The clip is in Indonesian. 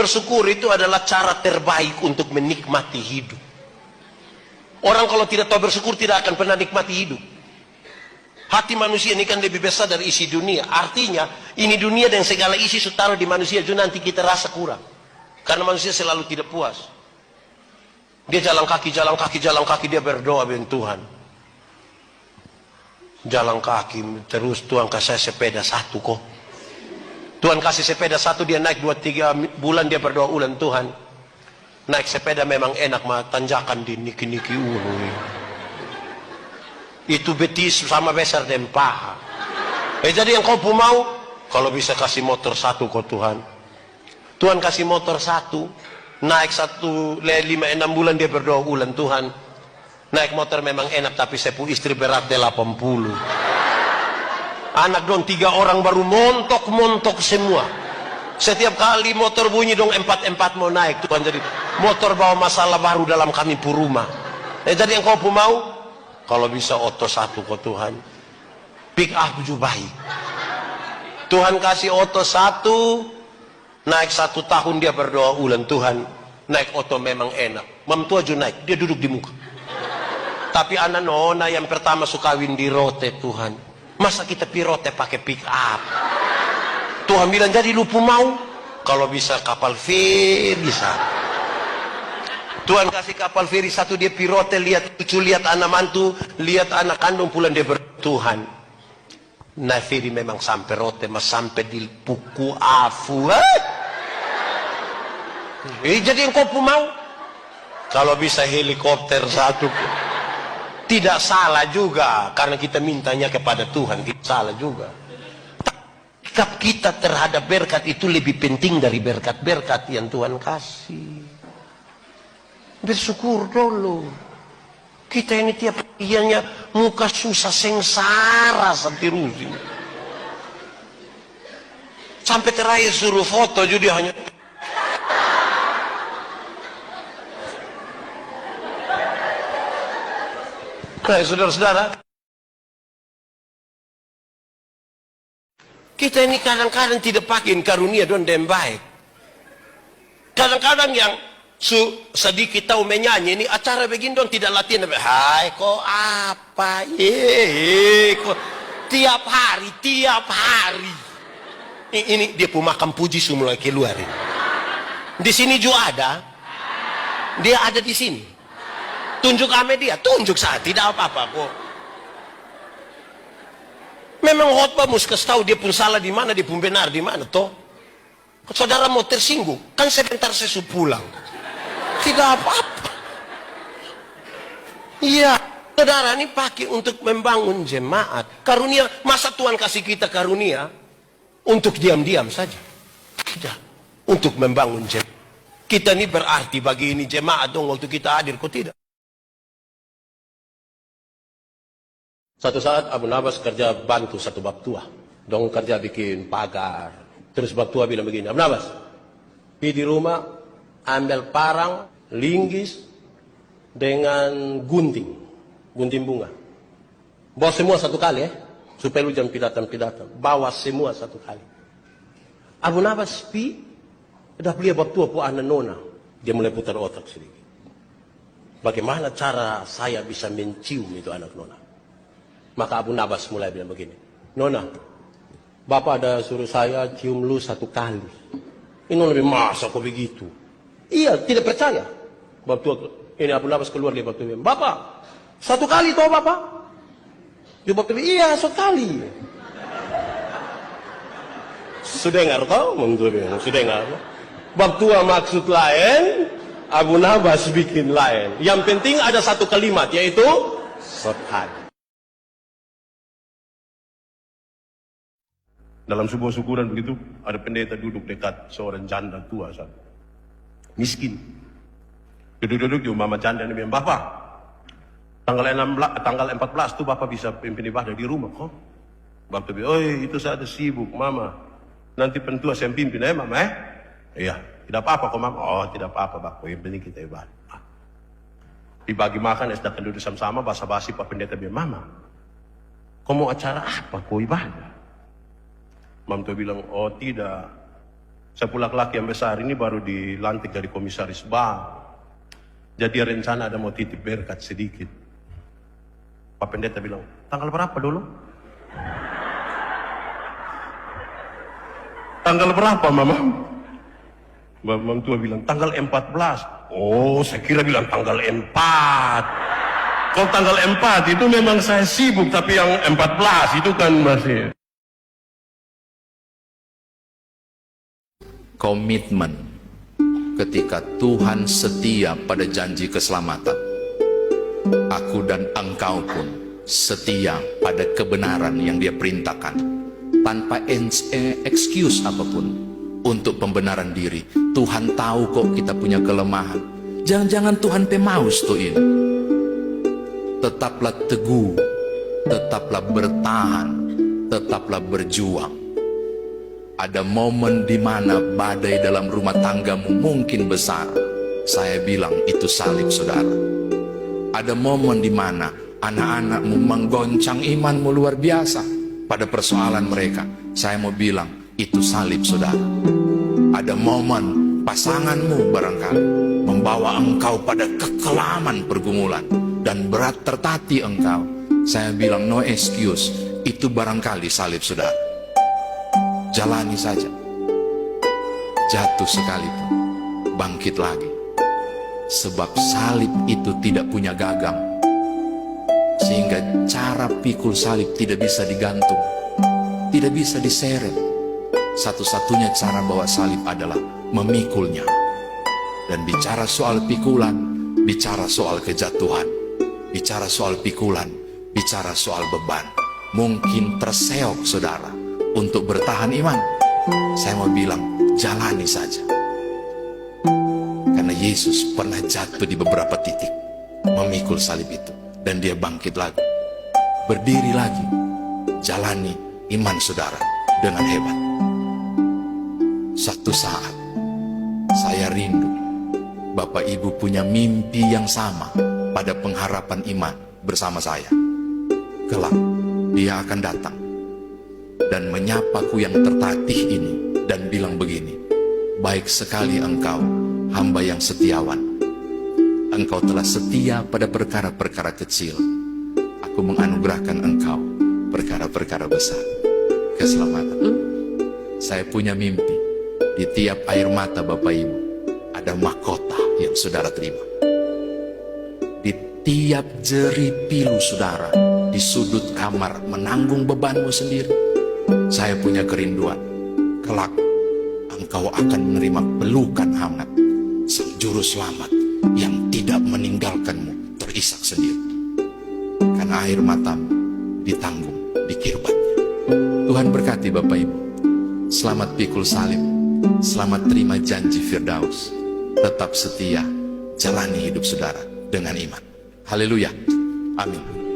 bersyukur itu adalah cara terbaik untuk menikmati hidup. Orang kalau tidak tahu bersyukur tidak akan pernah nikmati hidup. Hati manusia ini kan lebih besar dari isi dunia. Artinya, ini dunia dan segala isi taruh di manusia, juga nanti kita rasa kurang. Karena manusia selalu tidak puas. Dia jalan kaki, dia berdoa dengan Tuhan. Jalan kaki, terus Tuhan kasih sepeda satu kok. Tuhan kasih sepeda satu, dia naik 2-3 bulan, dia berdoa ulang, Tuhan. Naik sepeda memang enak, mah tanjakan di niki-niki ulu. Itu betis sama besar dan paha. Jadi yang kau mau, kalau bisa kasih motor satu kok Tuhan. Tuhan kasih motor satu, naik 5-6 bulan dia berdoa ulang, Tuhan. Naik motor memang enak, tapi saya punya istri berat 80. Anak dong 3 orang baru montok semua. Setiap kali motor bunyi dong 4 mau naik, Tuhan. Jadi motor bawa masalah baru dalam kami puruma. Jadi yang kau mau, kalau bisa oto satu kok Tuhan. Pick up juga baik. Tuhan kasih oto satu, naik 1 tahun dia berdoa ulang, Tuhan. Naik oto memang enak. Mam tua juga naik, dia duduk di muka. Tapi anak nona yang pertama suka kawin di rote, Tuhan. Masa kita pirote pakai pick up? Tuhan bilang, jadi lupa mau? Kalau bisa kapal feri bisa. Tuhan kasih kapal feri satu, dia pirote, lihat cucu, lihat anak mantu, lihat anak kandung, pulang dia bertuhan. Nah feri memang sampai rote, mas sampai di puku afu. Jadi yang kau mau? Kalau bisa helikopter satu. Tidak salah juga, karena kita mintanya kepada Tuhan, tidak salah juga. Sikap kita terhadap berkat itu lebih penting dari berkat-berkat yang Tuhan kasih. Bersyukur dulu. Kita ini tiap harinya muka susah sengsara seterusnya. Sampai terakhir suruh foto juga hanya. Nah, saudara-saudara, kita ini kadang-kadang tidak pakai karunia dan baik. Kadang-kadang yang sedikit tahu menyanyi, ini acara begini dong tidak latihan. Hai kok apa? Kok tiap hari. Ini dia pemakam puji semula keluar ini. Di sini juga ada. Dia ada di sini. Tunjuk ame dia, tunjuk saat tidak apa-apa kok. Memang khotbah mesti kasih tahu dia pun salah di mana, dia pun benar di mana toh. Saudara mau tersinggung, kan sebentar saya pulang. Tidak apa-apa. Iya, saudara ini pakai untuk membangun jemaat. Karunia, masa Tuhan kasih kita karunia untuk diam-diam saja? Tidak, untuk membangun jemaat. Kita ini berarti bagi ini jemaat dong waktu kita hadir, kok tidak? Satu saat Abu Nabas kerja bantu satu bab tua. Dong kerja bikin pagar. Terus bab tua bilang begini, Abu Nabas, pergi di rumah, ambil parang, linggis, dengan gunting bunga. Bawa semua satu kali supaya lu jangan pidato. Bawa semua satu kali. Abu Nabas pi, udah beli bab tua pu anak nona. Dia mulai putar otak sedikit. Bagaimana cara saya bisa mencium itu anak nona? Maka Abu Nabas mulai bilang begini, Nona, Bapak ada suruh saya cium lu satu kali. Ini lebih masa kok begitu? Iya, tidak percaya. Bab tua, ini Abu Nabas keluar dari bab tua. Bapak, satu kali toh Bapak? Dia bab tua, iya satu kali. Sudah dengar toh? Sudah dengar. Bab tua maksud lain, Abu Nabas bikin lain. Yang penting ada satu kalimat, yaitu sekali. Dalam sebuah syukuran begitu, ada pendeta duduk dekat seorang janda tua satu. Miskin. Duduk-duduk di rumah janda ini bilang, Bapak, tanggal 14 tuh Bapak bisa pimpin ibadah di rumah kok. Bapak bilang, itu saya ada sibuk, Mama. Nanti pentua saya pimpin, Mama Iya, tidak apa-apa kok Mama. Oh, tidak apa-apa, Bapak. Yang penting kita ibadah. Dibagi makan, sedangkan duduk sama-sama, basa-basi Pak Pendeta bilang, Mama, kau mau acara apa kau ibadah? Mam tua bilang, oh tidak, Saya pula laki yang besar ini baru dilantik dari komisaris bank. Jadi rencana ada mau titip berkat sedikit. Pak Pendeta bilang, tanggal berapa dulu? Tanggal berapa, Mama? Mama tua bilang, tanggal 14. Oh, saya kira bilang tanggal 4. Kalau tanggal 4 itu memang saya sibuk, tapi yang 14 itu kan masih... Komitmen ketika Tuhan setia pada janji keselamatan. Aku dan engkau pun setia pada kebenaran yang Dia perintahkan, tanpa excuse apapun untuk pembenaran diri. Tuhan tahu kok kita punya kelemahan. Jangan-jangan Tuhan pemaus tuh ini. Tetaplah teguh, tetaplah bertahan, tetaplah berjuang. Ada momen di mana badai dalam rumah tanggamu mungkin besar. Saya bilang itu salib, saudara. Ada momen di mana anak-anakmu menggoncang imanmu luar biasa pada persoalan mereka. Saya mau bilang itu salib, saudara. Ada momen pasanganmu barangkali membawa engkau pada kekelaman pergumulan dan berat tertati engkau. Saya bilang no excuse, itu barangkali salib, saudara. Jalani saja. Jatuh sekalipun, bangkit lagi. Sebab salib itu tidak punya gagang, sehingga cara pikul salib tidak bisa digantung, tidak bisa diseret. Satu-satunya cara bawa salib adalah memikulnya. Dan bicara soal pikulan, bicara soal kejatuhan, bicara soal pikulan, bicara soal beban. Mungkin terseok, saudara, untuk bertahan iman. Saya mau bilang, jalani saja. Karena Yesus pernah jatuh di beberapa titik, memikul salib itu, dan Dia bangkit lagi, berdiri lagi. Jalani iman saudara dengan hebat. Satu saat saya rindu Bapak Ibu punya mimpi yang sama pada pengharapan iman bersama saya. Kelak Dia akan datang dan menyapaku yang tertatih ini dan bilang begini, baik sekali engkau, hamba yang setiawan. Engkau telah setia pada perkara-perkara kecil. Aku menganugerahkan engkau perkara-perkara besar. Keselamatan. Saya punya mimpi. Di tiap air mata Bapak Ibu ada mahkota yang saudara terima. Di tiap jeri pilu saudara di sudut kamar menanggung bebanmu sendiri. Saya punya kerinduan, kelak engkau akan menerima pelukan hangat Sang Juru Selamat yang tidak meninggalkanmu terisak sendiri. Karena air matamu ditanggung di kirbatnya. Tuhan berkati Bapak Ibu. Selamat pikul salib, selamat terima janji Firdaus. Tetap setia, jalani hidup saudara dengan iman. Haleluya, amin.